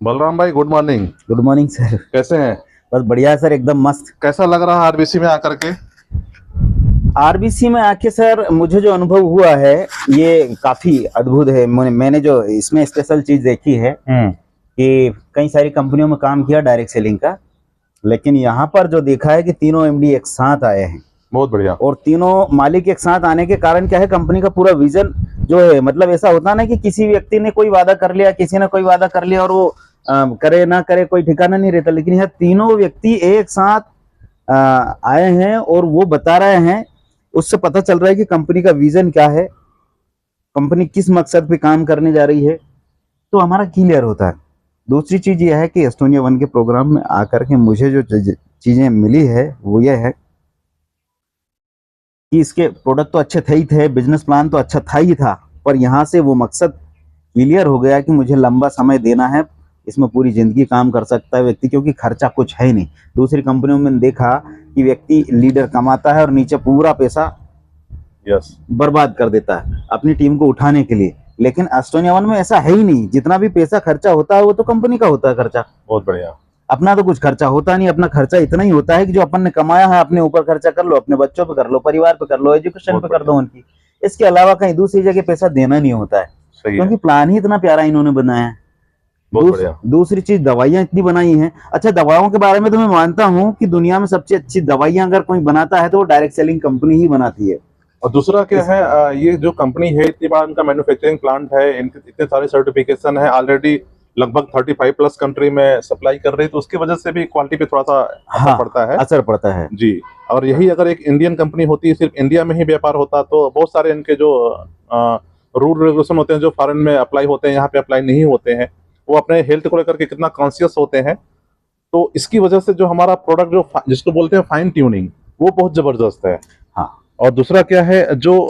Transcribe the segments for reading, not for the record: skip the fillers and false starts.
बलराम भाई, good morning. Good morning sir. कैसे हैं? बस बढ़िया है सर, एकदम मस्त। कैसा लग रहा है आरबीसी में आकर के? आरबीसी में आके सर मुझे जो अनुभव हुआ है ये काफी अद्भुत है। मैंने जो इसमें स्पेशल चीज देखी है कि कई सारी कंपनियों में काम किया डायरेक्ट सेलिंग का, लेकिन यहाँ पर जो देखा है कि तीनों एमडी एक साथ आए हैं। बहुत बढ़िया। और तीनों मालिक एक साथ आने के कारण क्या है, कंपनी का पूरा विजन जो है, मतलब ऐसा होता ना कि किसी व्यक्ति ने कोई वादा कर लिया, किसी ने कोई वादा कर लिया और वो करे ना करे कोई ठिकाना नहीं रहता, लेकिन यहाँ तीनों व्यक्ति एक साथ आए हैं और वो बता रहे हैं। उससे पता चल रहा है कि कंपनी का विजन क्या है, कंपनी किस मकसद पे काम करने जा रही है, तो हमारा क्लियर होता है। दूसरी चीज यह है कि एस्टोनिया वन के प्रोग्राम में आकर के मुझे जो चीजें मिली है वो यह है कि इसके प्रोडक्ट तो अच्छे थे ही थे, बिजनेस प्लान तो अच्छा था ही था, पर यहाँ से वो मकसद क्लियर हो गया कि मुझे लंबा समय देना है, इसमें पूरी जिंदगी काम कर सकता है व्यक्ति, क्योंकि खर्चा कुछ है ही नहीं। दूसरी कंपनियों में देखा कि व्यक्ति लीडर कमाता है और नीचे पूरा पैसा बर्बाद कर देता है अपनी टीम को उठाने के लिए, लेकिन एस्टोनिया वन में ऐसा है ही नहीं। जितना भी पैसा खर्चा होता है वो तो कंपनी का होता है खर्चा। बहुत बढ़िया। अपना तो कुछ खर्चा होता नहीं, अपना खर्चा इतना ही होता है कि जो अपन ने कमाया है अपने ऊपर खर्चा कर लो, अपने बच्चों पे कर लो, परिवार पे कर लो, एजुकेशन पे कर दो उनकी। इसके अलावा कहीं दूसरी जगह पैसा देना नहीं होता है, क्योंकि प्लान ही इतना प्यारा इन्होंने बनाया है। दूसरी चीज, दवाइयां इतनी बनाई हैं। अच्छा, दवाओं के बारे में तो मैं मानता हूँ कि दुनिया में सबसे अच्छी दवाइयां अगर कोई बनाता है तो वो डायरेक्ट सेलिंग कंपनी ही बनाती है। और दूसरा क्या है, ये जो कंपनी है इतनी बड़ा इनका मैन्युफैक्चरिंग प्लांट है, इनके इतने सारे सर्टिफिकेशन है, ऑलरेडी लगभग 35 प्लस कंट्री में सप्लाई कर रही है, तो उसकी वजह से भी क्वालिटी पे थोड़ा सा असर पड़ता है जी। और यही अगर एक इंडियन कंपनी होती, सिर्फ इंडिया में ही व्यापार होता, तो बहुत सारे इनके जो रूल रेगुलेशन होते हैं जो फॉरेन में अप्लाई होते हैं, यहाँ पे अप्लाई नहीं होते हैं। वो अपने हेल्थ को लेकर के कितना कॉन्शियस होते हैं, तो इसकी वजह से जो हमारा प्रोडक्ट जो जिसको बोलते हैं फाइन ट्यूनिंग, वो बहुत जबरदस्त है। हाँ। और दूसरा क्या है, जो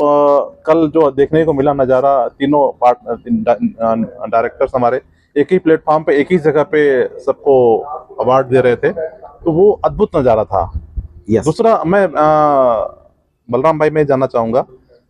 कल जो देखने को मिला नज़ारा, तीनों डायरेक्टर्स हमारे एक ही प्लेटफॉर्म पे, एक ही जगह पे सबको अवार्ड दे रहे थे, तो वो अद्भुत नज़ारा था। दूसरा मैं बलराम भाई मैं जानना चाहूंगा,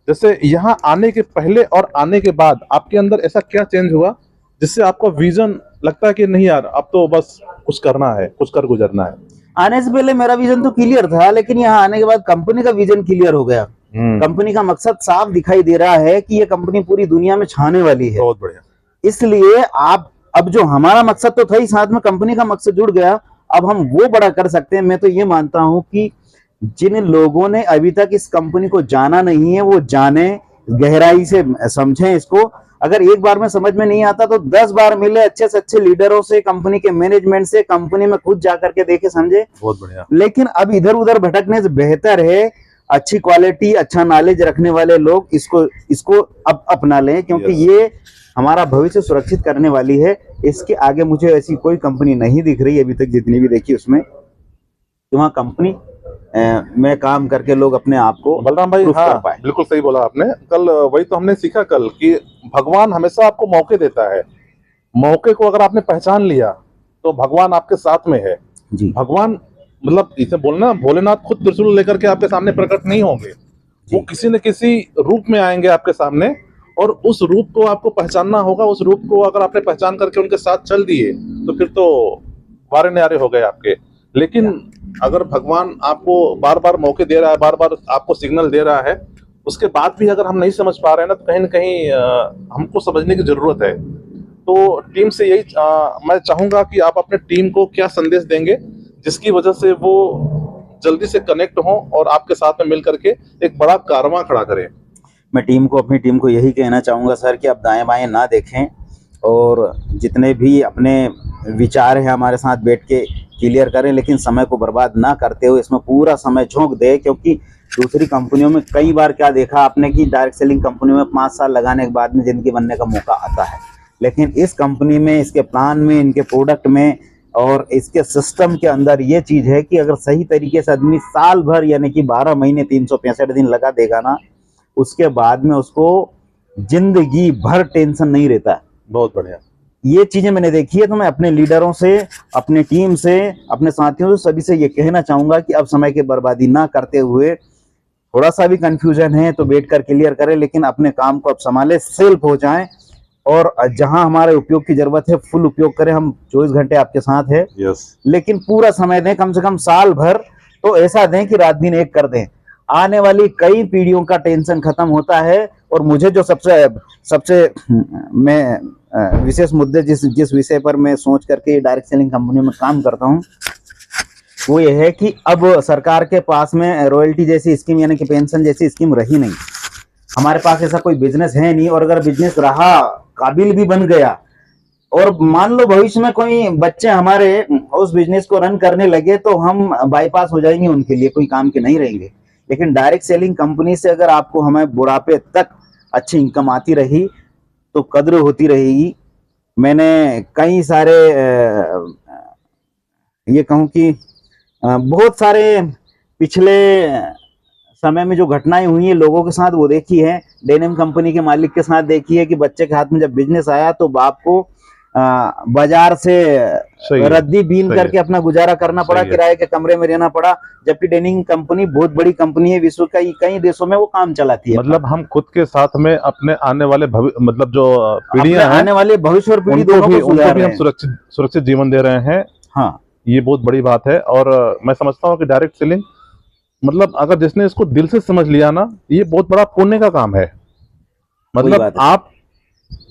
जैसे यहाँ आने के पहले और आने के बाद आपके अंदर ऐसा क्या चेंज हुआ जिससे आपका विजन लगता है कि नहीं यार अब तो बस कुछ करना है, कुछ कर गुजरना है? आने से पहले मेरा विजन तो क्लियर था, लेकिन यहाँ आने के बाद कंपनी का विजन क्लियर हो गया। कंपनी का मकसद साफ दिखाई दे रहा है कि ये कंपनी पूरी दुनिया में छाने वाली है। बहुत बढ़िया। इसलिए आप अब जो हमारा मकसद तो था ही, साथ में कंपनी का मकसद जुड़ गया, अब हम वो बड़ा कर सकते हैं। मैं तो ये मानता हूं कि जिन लोगों ने अभी तक इस कंपनी को जाना नहीं है वो जाने, गहराई से समझें इसको। अगर एक बार में समझ में नहीं आता तो 10 बार मिले अच्छे से अच्छे लीडरों से, कंपनी के मैनेजमेंट से, कंपनी में खुद जाकर के देखे समझे। बहुत बढ़िया। लेकिन अब इधर उधर भटकने से बेहतर है अच्छी क्वालिटी, अच्छा नॉलेज रखने वाले लोग इसको अब अपना लें, क्योंकि ये हमारा भविष्य सुरक्षित करने वाली है। इसके आगे मुझे ऐसी कोई कंपनी नहीं दिख रही अभी तक, जितनी भी देखी उसमें, कि वहाँ कंपनी में काम करके लोग अपने आप को बलराम भाई हाँ, बिल्कुल सही बोला आपने। कल वही तो हमने सीखा कल कि भगवान हमेशा आपको मौके देता है। मौके को अगर आपने पहचान लिया तो भगवान आपके साथ में है जी। भगवान मतलब इसे बोलना, भोलेनाथ खुद त्रिशूल लेकर के आपके सामने प्रकट नहीं होंगे, वो किसी न किसी रूप में आएंगे आपके सामने, और उस रूप को आपको पहचानना होगा। उस रूप को अगर आपने पहचान करके उनके साथ चल दिए तो फिर तो वारे न्यारे हो गए आपके। लेकिन अगर भगवान आपको बार बार मौके दे रहा है, बार बार आपको सिग्नल दे रहा है, उसके बाद भी अगर हम नहीं समझ पा रहे हैं ना, तो कहीं न कहीं हमको समझने की जरूरत है। तो टीम से यही मैं चाहूंगा कि आप अपने टीम को क्या संदेश देंगे जिसकी वजह से वो जल्दी से कनेक्ट हो और आपके साथ में मिल करके एक बड़ा कारवां खड़ा करें? मैं अपनी टीम को यही कहना चाहूंगा सर कि आप दाएं बाएं ना देखें, और जितने भी अपने विचार हैं हमारे साथ बैठ के क्लियर करें, लेकिन समय को बर्बाद ना करते हुए इसमें पूरा समय झोंक दे। क्योंकि दूसरी कंपनियों में कई बार क्या देखा आपने कि डायरेक्ट सेलिंग कंपनियों में 5 साल लगाने के बाद में जिंदगी बनने का मौका आता है, लेकिन इस कंपनी में, इसके प्लान में, इनके प्रोडक्ट में और इसके सिस्टम के अंदर ये चीज है कि अगर सही तरीके से आदमी साल भर यानी कि 12 महीने 365 दिन लगा देगा ना, उसके बाद में उसको जिंदगी भर टेंशन नहीं रहता। बहुत बढ़िया। ये चीजें मैंने देखी है, तो मैं अपने लीडरों से, अपने टीम से, अपने साथियों से, सभी से ये कहना चाहूंगा कि अब समय की बर्बादी ना करते हुए, थोड़ा सा भी कंफ्यूजन है तो बैठ कर क्लियर करें, लेकिन अपने काम को अब संभाले, सेल्फ हो जाएं और जहां हमारे उपयोग की जरूरत है फुल उपयोग करें। हम 24 घंटे आपके साथ है, यस, लेकिन पूरा समय दें, कम से कम साल भर तो ऐसा दें कि रात दिन एक कर दें। आने वाली कई पीढ़ियों का टेंशन खत्म होता है। और मुझे जो सबसे मैं विशेष मुद्दे जिस विषय पर मैं सोच करके डायरेक्ट सेलिंग कंपनी में काम करता हूं, वो ये है कि अब सरकार के पास में रॉयल्टी जैसी स्कीम यानी कि पेंशन जैसी स्कीम रही नहीं। हमारे पास ऐसा कोई बिजनेस है नहीं, और अगर बिजनेस रहा, काबिल भी बन गया, और मान लो भविष्य में कोई बच्चे हमारे उस बिजनेस को रन करने लगे, तो हम बाईपास हो जाएंगे, उनके लिए कोई काम के नहीं रहेंगे। लेकिन डायरेक्ट सेलिंग कंपनी से अगर आपको हमें बुढ़ापे तक अच्छी इनकम आती रही तो कद्र होती रहेगी। मैंने कई सारे ये कहूँ कि बहुत सारे पिछले समय में जो घटनाएं हुई है लोगों के साथ, वो देखी है। डेनिम कंपनी के मालिक के साथ देखी है कि बच्चे के हाथ में जब बिजनेस आया तो बाप को बाजार से रद्दी बीन करके अपना गुजारा करना पड़ा, किराए के कमरे में रहना पड़ा। जबकि डेनिम कंपनी बहुत बड़ी कंपनी है, विश्व का कई देशों में वो काम चलाती है। मतलब हम खुद के साथ में अपने आने वाले मतलब जो पीढ़ियां हैं, आने वाले भविष्य और पीढ़ी उनको भी हम सुरक्षित जीवन दे रहे हैं। हाँ, ये बहुत बड़ी बात है। और मैं समझता हूँ कि डायरेक्ट सेलिंग मतलब अगर जिसने इसको दिल से समझ लिया ना, ये बहुत बड़ा पुण्य का काम है। मतलब आप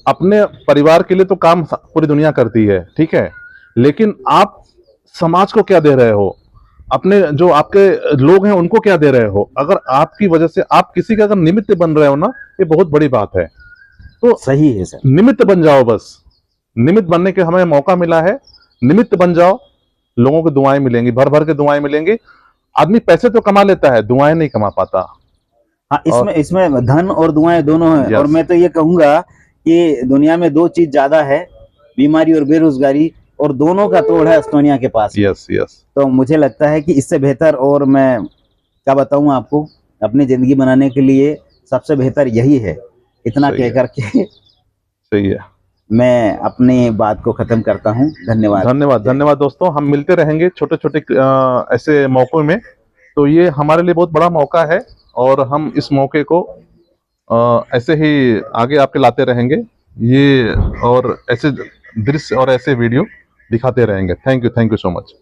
अपने परिवार के लिए तो काम पूरी दुनिया करती है, ठीक है, लेकिन आप समाज को क्या दे रहे हो, अपने जो आपके लोग हैं उनको क्या दे रहे हो। अगर आपकी वजह से आप किसी का अगर निमित्त बन रहे हो ना, ये बहुत बड़ी बात है। तो सही है सर, निमित्त बन जाओ, बस निमित्त बनने के हमें मौका मिला है, निमित्त बन जाओ। लोगों को दुआएं मिलेंगी, भर भर के दुआएं मिलेंगी। आदमी पैसे तो कमा लेता है, दुआएं नहीं कमा पाता। हाँ, इसमें धन और दुआएं दोनों हैं। और मैं तो ये कहूंगा कि दुनिया में दो चीज ज्यादा है, बीमारी और बेरोजगारी, और दोनों का तोड़ है एस्टोनिया के पास। Yes yes. तो मुझे लगता है कि इससे बेहतर, और मैं क्या बताऊं आपको, अपनी जिंदगी बनाने के लिए सबसे बेहतर यही है। इतना कह करके सही है, मैं अपनी बात को खत्म करता हूं। धन्यवाद धन्यवाद धन्यवाद दोस्तों। हम मिलते रहेंगे छोटे छोटे ऐसे मौकों में। तो ये हमारे लिए बहुत बड़ा मौका है, और हम इस मौके को ऐसे ही आगे आपके लाते रहेंगे ये, और ऐसे दृश्य और ऐसे वीडियो दिखाते रहेंगे। Thank you so much.